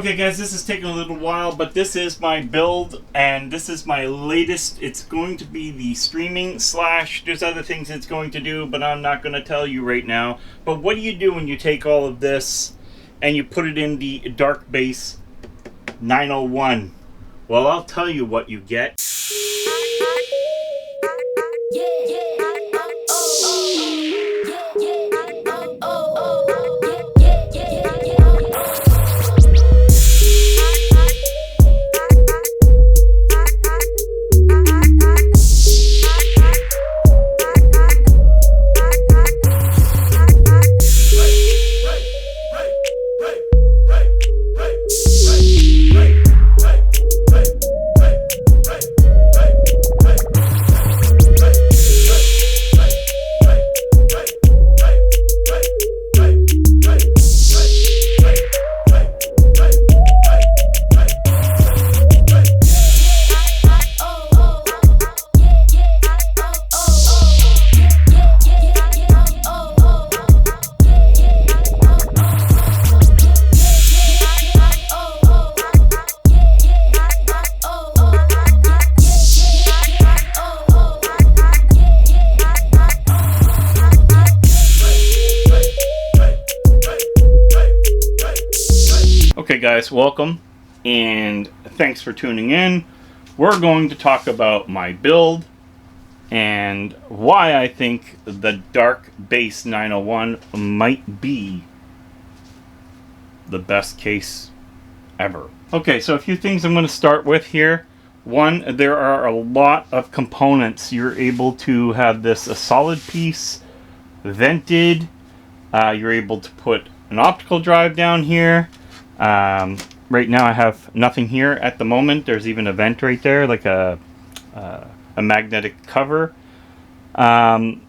Okay guys, this is taking a little while, but this is my build and this is my latest. It's going to be the streaming slash there's other things it's going to do, but I'm not going to tell you right now. But what do you do when you take all of this and you put it in the Dark Base 901? Well, I'll tell you what you get. Okay guys, welcome and thanks for tuning in. We're going to talk about my build and why I think the Dark Base 901 might be the best case ever. Okay, so a few things I'm going to start with here. One, there are a lot of components. You're able to have this a solid piece, vented. You're able to put an optical drive down here. Right now I have nothing here at the moment. There's even a vent right there, like a magnetic cover. I'm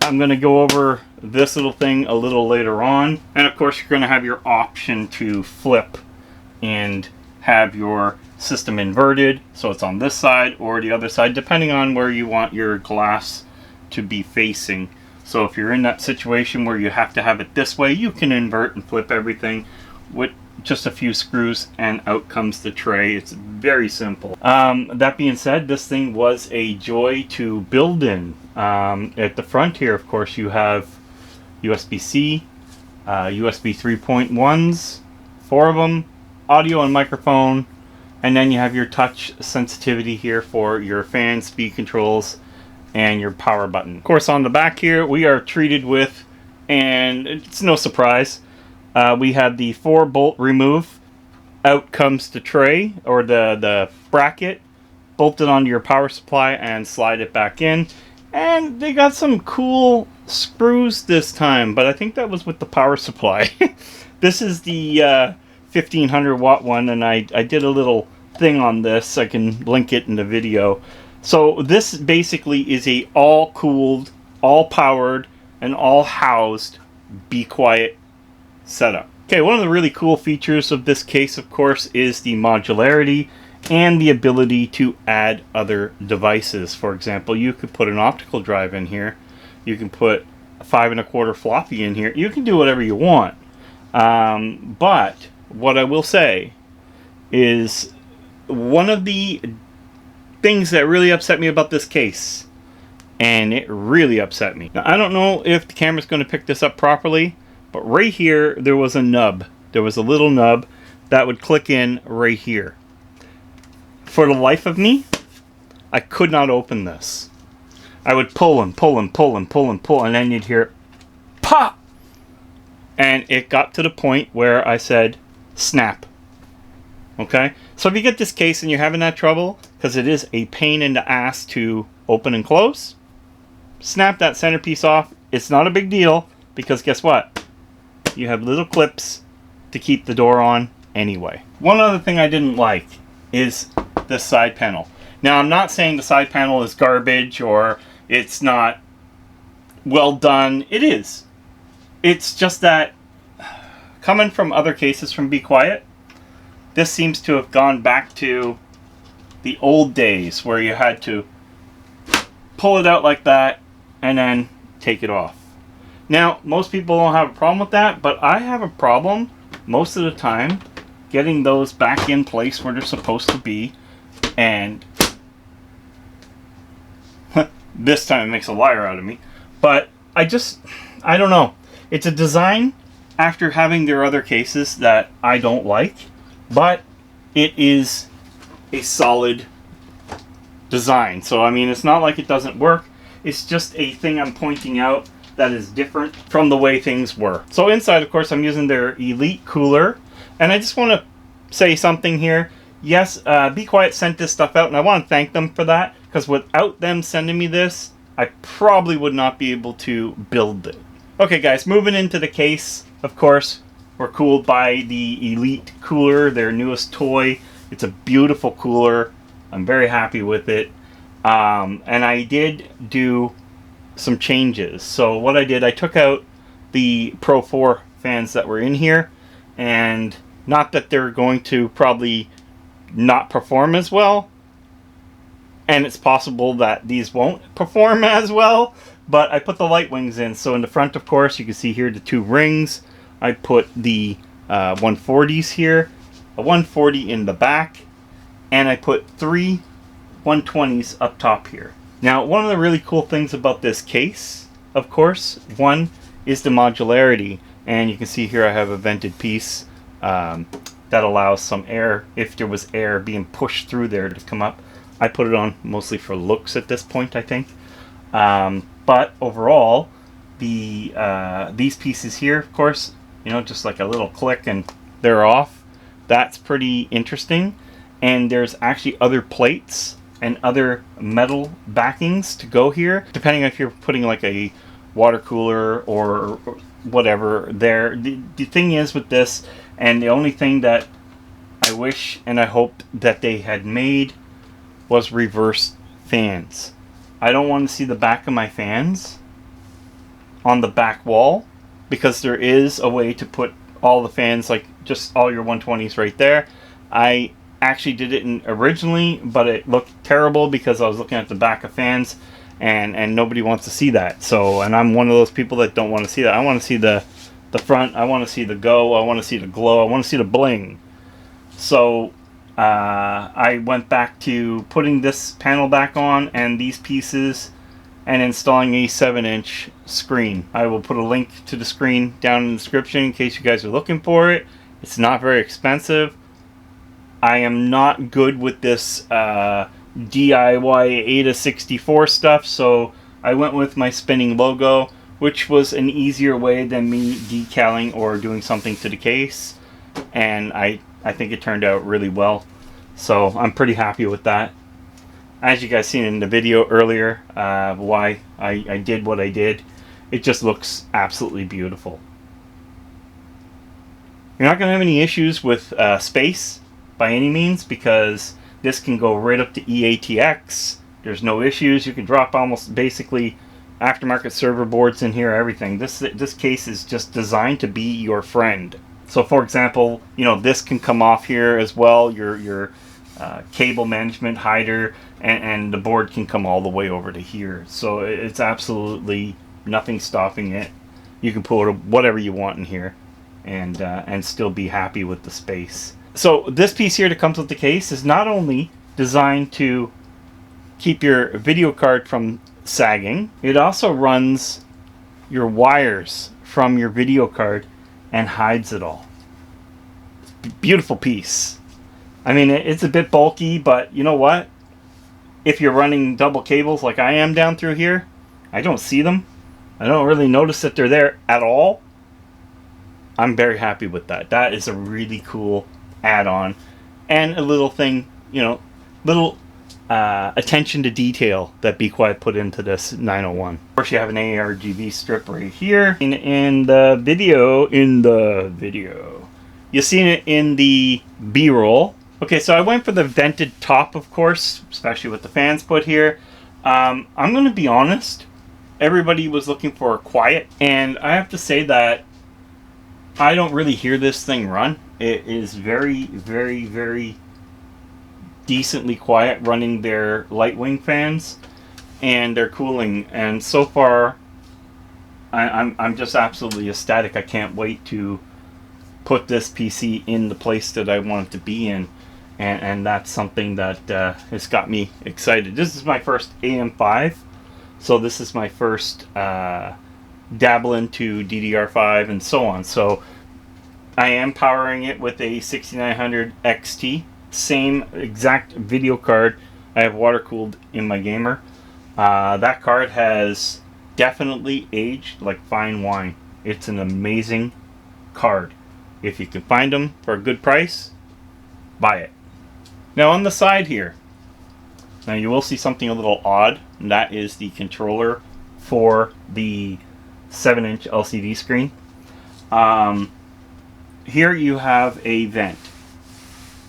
going to go over this little thing a little later on. And of course you're going to have your option to flip and have your system inverted. So it's on this side or the other side, depending on where you want your glass to be facing. So if you're in that situation where you have to have it this way, you can invert and flip everything with just a few screws and out comes the tray. It's very simple. That being said, this thing was a joy to build in. At the front here, of course, you have USB-C, USB 3.1s, 4 of them, audio and microphone, and then you have your touch sensitivity here for your fan, speed controls, and your power button. Of course, on the back here, we are treated with, and it's no surprise, we have the 4-bolt remove. Out comes the tray, or the bracket, bolted onto your power supply and slide it back in. And they got some cool screws this time, but I think that was with the power supply. This is the 1500 watt one, and I did a little thing on this. I can link it in the video. So this basically is a all cooled, all powered, and all housed Be Quiet setup. Okay, one of the really cool features of this case, of course, is the modularity and the ability to add other devices. For example, you could put an optical drive in here. You can put a 5 1/4 floppy in here. You can do whatever you want. But what I will say is one of the things that really upset me about this case, and it really upset me. Now, I don't know if the camera's going to pick this up properly, but right here, there was a nub. There was a little nub that would click in right here. For the life of me, I could not open this. I would pull and pull and pull and pull and pull, and then you'd hear pop! And it got to the point where I said, snap. Okay? So if you get this case and you're having that trouble, because it is a pain in the ass to open and close, snap that centerpiece off. It's not a big deal, because guess what? You have little clips to keep the door on anyway. One other thing I didn't like is this side panel. Now, I'm not saying the side panel is garbage or it's not well done. It is. It's just that coming from other cases from Be Quiet, this seems to have gone back to the old days where you had to pull it out like that and then take it off. Now, most people don't have a problem with that, but I have a problem most of the time getting those back in place where they're supposed to be, and this time it makes a liar out of me. But I don't know. It's a design after having their other cases that I don't like, but it is a solid design. So I mean, it's not like it doesn't work. It's just a thing I'm pointing out that is different from the way things were. So inside, of course, I'm using their Elite cooler, and I just want to say something here. Yes, Be Quiet sent this stuff out, and I want to thank them for that, because without them sending me this, I probably would not be able to build it. Okay guys, moving into the case, of course, we're cooled by the Elite cooler, their newest toy. It's a beautiful cooler. I'm very happy with it. And I did do some changes. So what I did, I took out the Pro 4 fans that were in here, and not that they're going to probably not perform as well, and it's possible that these won't perform as well, but I put the light wings in. So in the front, of course, you can see here the 2 rings. I put the 140s here, a 140 in the back, and I put 3 120s up top here. Now, one of the really cool things about this case, of course, one is the modularity, and you can see here I have a vented piece that allows some air, if there was air being pushed through there, to come up. I put it on mostly for looks at this point, I think. But overall, these pieces here, of course, you know, just like a little click and they're off. That's pretty interesting. And there's actually other plates and other metal backings to go here, depending if you're putting like a water cooler or whatever there. The thing is with this, and the only thing that I wish and I hoped that they had made was reverse fans. I don't want to see the back of my fans on the back wall, because there is a way to put all the fans, like just all your 120s right there. I actually did it originally, but it looked terrible because I was looking at the back of fans, and nobody wants to see that. So, and I'm one of those people that don't want to see that. I want to see the front. I want to see the go. I want to see the glow. I want to see the bling. So I went back to putting this panel back on and these pieces and installing a 7-inch screen. I will put a link to the screen down in the description in case you guys are looking for it. It's not very expensive. I am not good with this DIY ADA64 stuff, so I went with my spinning logo, which was an easier way than me decaling or doing something to the case, and I think it turned out really well. So I'm pretty happy with that. As you guys seen in the video earlier, why I did what I did, it just looks absolutely beautiful. You're not going to have any issues with space by any means, because this can go right up to EATX. There's no issues. You can drop almost basically aftermarket server boards in here, everything. This case is just designed to be your friend. So for example, you know, this can come off here as well, your cable management hider, and the board can come all the way over to here. So it's absolutely nothing stopping it. You can put whatever you want in here and still be happy with the space. So this piece here that comes with the case is not only designed to keep your video card from sagging, it also runs your wires from your video card and hides it all. It's a beautiful piece. I mean, it's a bit bulky, but you know what? If you're running double cables like I am down through here, I don't see them. I don't really notice that they're there at all. I'm very happy with that. That is a really cool add-on, and a little thing, you know, little attention to detail that Be Quiet put into this 901. Of course, you have an ARGB strip right here in the video. You've seen it in the B-roll. Okay, so I went for the vented top, of course, especially with the fans put here. I'm going to be honest. Everybody was looking for quiet, and I have to say that I don't really hear this thing run. It is very, very, very decently quiet running their light wing fans and their cooling. And so far, I'm just absolutely ecstatic. I can't wait to put this PC in the place that I want it to be in. And that's something that has got me excited. This is my first AM5, so this is my first dabble into DDR5 and so on. So I am powering it with a 6900 XT, same exact video card I have water cooled in my gamer. That card has definitely aged like fine wine. It's an amazing card. If you can find them for a good price, buy it. Now on the side here, now you will see something a little odd, and that is the controller for the 7-inch LCD screen. Here you have a vent,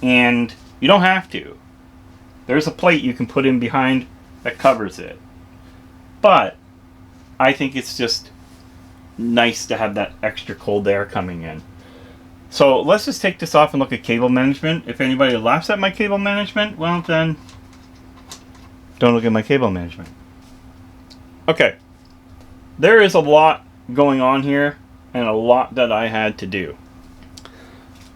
and you don't have to. There's a plate you can put in behind that covers it. But I think it's just nice to have that extra cold air coming in. So let's just take this off and look at cable management. If anybody laughs at my cable management, well then, don't look at my cable management. Okay, there is a lot going on here and a lot that I had to do.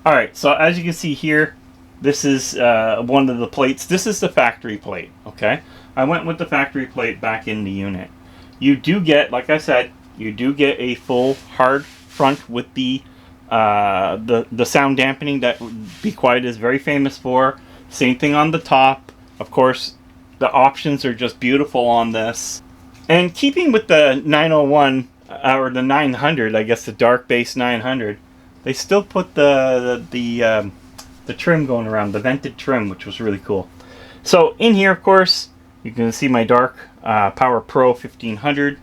Alright, so as you can see here, this is one of the plates. This is the factory plate, okay? I went with the factory plate back in the unit. You do get, like I said, you do get a full hard front with the sound dampening that Be Quiet is very famous for. Same thing on the top. Of course, the options are just beautiful on this. And keeping with the 901 or the 900, I guess the dark base 900, they still put the trim going around, the vented trim, which was really cool. So in here, of course, you can see my dark Power Pro 1500.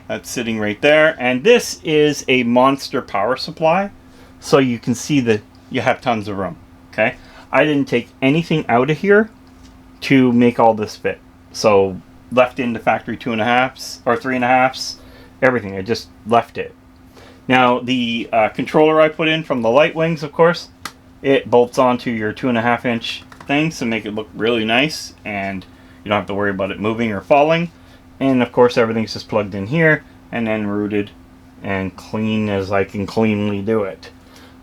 That's sitting right there, and this is a monster power supply. So you can see that you have tons of room, okay? I didn't take anything out of here to make all this fit. So left in the factory 2.5s or 3.5s, everything. I just left it. Now the controller I put in from the Light Wings, of course, it bolts onto your 2.5-inch things to make it look really nice, and you don't have to worry about it moving or falling. And of course everything's just plugged in here and then routed and clean as I can cleanly do it.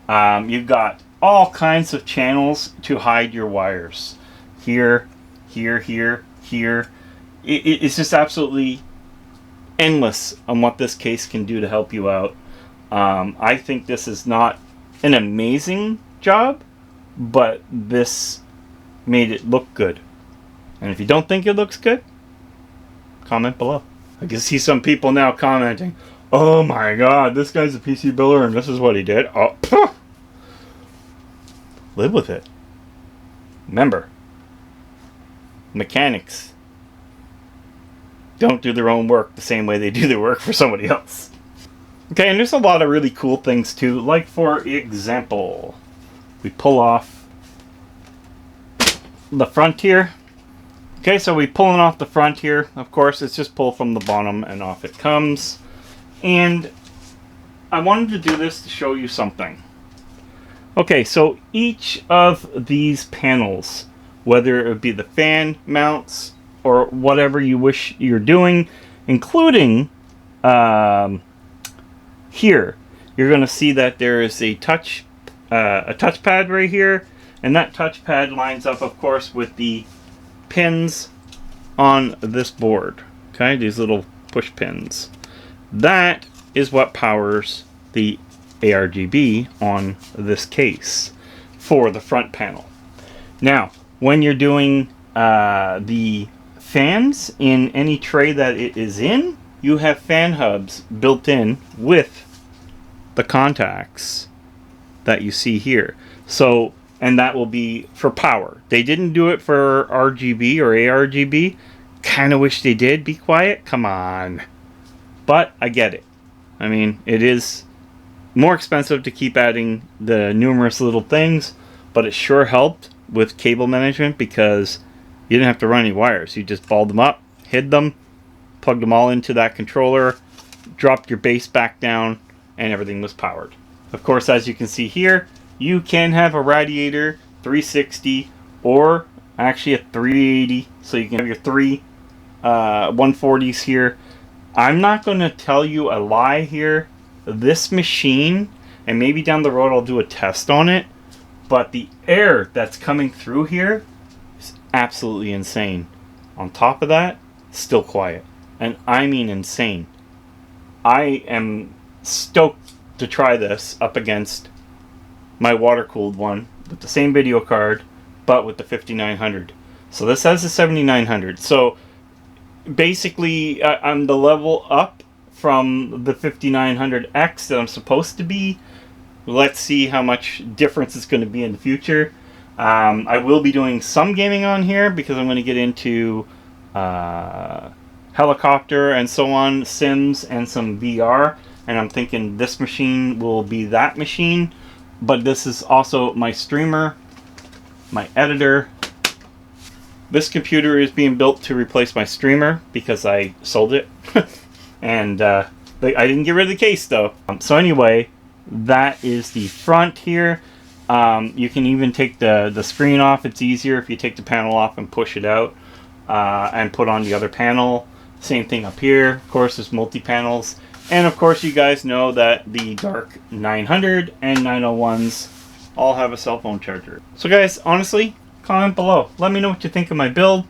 You've got all kinds of channels to hide your wires. Here, here, here, here. It's just absolutely endless on what this case can do to help you out. I think this is not an amazing job, but this made it look good. And if you don't think it looks good, comment below. I can see some people now commenting, oh my god, this guy's a PC builder and this is what he did. Oh, phew. Live with it. Remember, mechanics don't do their own work the same way they do their work for somebody else. Okay, and there's a lot of really cool things too. Like, for example, we pull off the front here. Okay, so we're pulling off the front here. Of course, it's just pull from the bottom and off it comes. And I wanted to do this to show you something. Okay, so each of these panels, whether it be the fan mounts or whatever you wish you're doing, including here, you're going to see that there is a touchpad right here, and that touchpad lines up, of course, with the pins on this board. Okay, these little push pins. That is what powers the ARGB on this case for the front panel. Now, when you're doing the fans in any tray that it is in, you have fan hubs built in with the contacts that you see here. So, and that will be for power. They didn't do it for RGB or ARGB. Kind of wish they did. Be quiet. Come on. But I get it. I mean, it is more expensive to keep adding the numerous little things, but it sure helped with cable management because you didn't have to run any wires. You just balled them up, hid them, plugged them all into that controller, dropped your base back down, and everything was powered. Of course, as you can see here, you can have a radiator 360 or actually a 380, so you can have your three 140s here. I'm not going to tell you a lie here. This machine and maybe down the road I'll do a test on it. But the air that's coming through here is absolutely insane. On top of that, still quiet. And I mean insane. I am stoked to try this up against my water-cooled one with the same video card, but with the 5900. So this has the 7900. So basically, I'm the level up from the 5900X that I'm supposed to be. Let's see how much difference it's going to be in the future. I will be doing some gaming on here because I'm going to get into helicopter and so on, Sims, and some VR. And I'm thinking this machine will be that machine. But this is also my streamer, my editor. This computer is being built to replace my streamer because I sold it. And I didn't get rid of the case though. So anyway, that is the front here. You can even take the screen off. It's easier if you take the panel off and push it out and put on the other panel. Same thing up here. Of course, there's multi-panels. And of course, you guys know that the Dark 900 and 901s all have a cell phone charger. So guys, honestly, comment below. Let me know what you think of my build.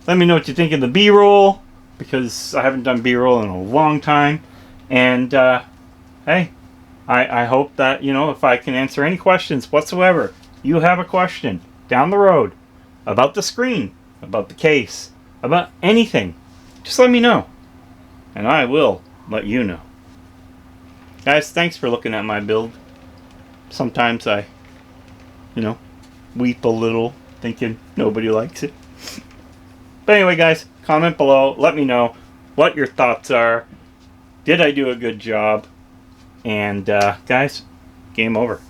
Let me know what you think of the B-roll, because I haven't done B-roll in a long time. And hey, I hope that, you know, if I can answer any questions whatsoever, you have a question down the road about the screen, about the case, about anything, just let me know. And I will let you know. Guys, thanks for looking at my build. Sometimes I, you know, weep a little thinking nobody likes it. But anyway, guys, comment below. Let me know what your thoughts are. Did I do a good job? And guys, game over.